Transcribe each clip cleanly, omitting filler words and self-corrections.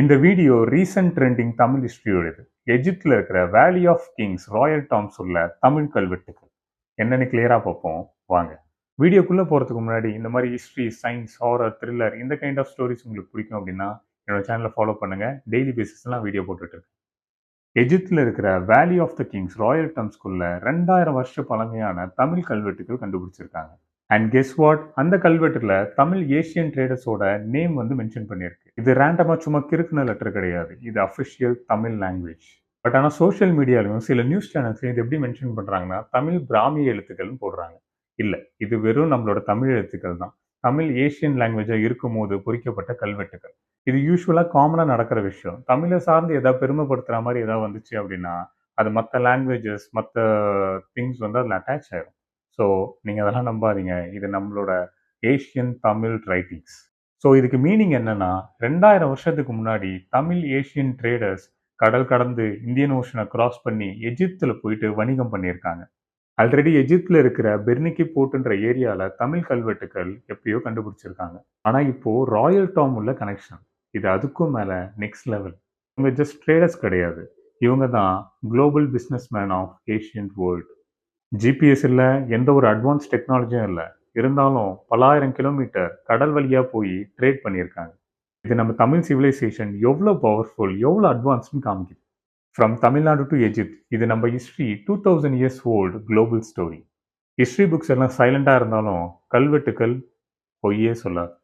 இந்த video recent trending Tamil ஹிஸ்டரியோடது. எஜிப்தில் இருக்கிற valley of Kings Royal Tom's உள்ள தமிழ் கல்வெட்டுகள் என்னன்னு கிளியரா பார்ப்போம் வாங்க. வீடியோக்குள்ள போறதுக்கு முன்னாடி இந்த மாதிரி ஹிஸ்டரி, சயின்ஸ், ஹாரர், த்ரில்லர் இந்த கைண்ட் ஆஃப் ஸ்டோரிஸ் உங்களுக்கு பிடிக்கும் அப்படின்னா என்னோட சேனலை ஃபாலோ பண்ணுங்க. டெய்லி பேசிஸ்லாம் வீடியோ போட்டுட்டு இருக்கேன். எஜிப்தில் இருக்கிற valley of the kings royal டாம்ஸ்குள்ள 2000 வருஷ பழமையான தமிழ் கல்வெட்டுகள் கண்டுபிடிச்சிருக்காங்க. அண்ட் கெஸ் வாட், அந்த கல்வெட்டுல தமிழ் ஏசியன் ட்ரேடர்ஸோட நேம் வந்து மென்ஷன் பண்ணியிருக்கு. இது ரேண்டமா சும்மா கிறுக்குன லெட்டர் கிடையாது, இது அஃபிஷியல் தமிழ் லாங்குவேஜ். பட் ஆனால் சோஷியல் மீடியாலையும் சில நியூஸ் சேனல்ஸ்லையும் இது எப்படி மென்ஷன் பண்றாங்கன்னா தமிழ் பிராமி எழுத்துக்கள்னு போடுறாங்க. இல்லை, இது வெறும் நம்மளோட தமிழ் எழுத்துக்கள் தான். தமிழ் ஏசியன் லாங்குவேஜா இருக்கும் போது பொறிக்கப்பட்ட கல்வெட்டுகள். இது யூஸ்வலாக காமனாக நடக்கிற விஷயம். தமிழை சார்ந்து ஏதாவது பெருமைப்படுத்துகிற மாதிரி ஏதாவது வந்துச்சு அப்படின்னா அது மற்ற லாங்குவேஜஸ், மற்ற திங்ஸ் வந்து அதில் அட்டாச் ஆயிடும். ஸோ நீங்கள் அதெல்லாம் நம்பாதீங்க, இது நம்மளோட ஏஷியன் தமிழ் ரைட்டிங்ஸ். ஸோ இதுக்கு மீனிங் என்னன்னா, 2000 வருஷத்துக்கு முன்னாடி தமிழ் ஏஷியன் ட்ரேடர்ஸ் கடல் கடந்து இந்தியன் ஓஷனை கிராஸ் பண்ணி எஜிப்தில் போயிட்டு வணிகம் பண்ணியிருக்காங்க. ஆல்ரெடி எஜிப்தில் இருக்கிற பெர்னிக்கி போர்ட்டுன்ற ஏரியாவில் தமிழ் கல்வெட்டுகள் எப்பயோ கண்டுபிடிச்சிருக்காங்க. ஆனால் இப்போ ராயல் டாம் உள்ள கனெக்ஷன் இது அதுக்கும் மேலே நெக்ஸ்ட் லெவல். இவங்க ஜஸ்ட் ட்ரேடர்ஸ் கிடையாது, இவங்க தான் global business man of Asian world. GPS இல்லை, எந்த ஒரு அட்வான்ஸ் டெக்னாலஜியும் இல்லை, இருந்தாலும் பல ஆயிரம் கிலோமீட்டர் கடல் வழியாக போய் ட்ரேட் பண்ணியிருக்காங்க. இது நம்ம தமிழ் சிவிலைசேஷன் எவ்வளோ பவர்ஃபுல், எவ்வளோ அட்வான்ஸ்னு காமிக்குது. ஃப்ரம் தமிழ்நாடு டு எஜிப்த், இது நம்ம history 2000 years old global story. History books எல்லாம் சைலண்டாக இருந்தாலும் கல்வெட்டுக்கள் பொய்யே சொல்லாது.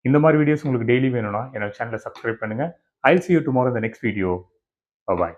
இந்த மாதிரி வீடியோஸ் உங்களுக்கு டெய்லி வேணும்னா என்னோட சேனலை சப்ஸ்கிரைப் பண்ணுங்கள். ஐல் see you tomorrow in the next video. Bye bye.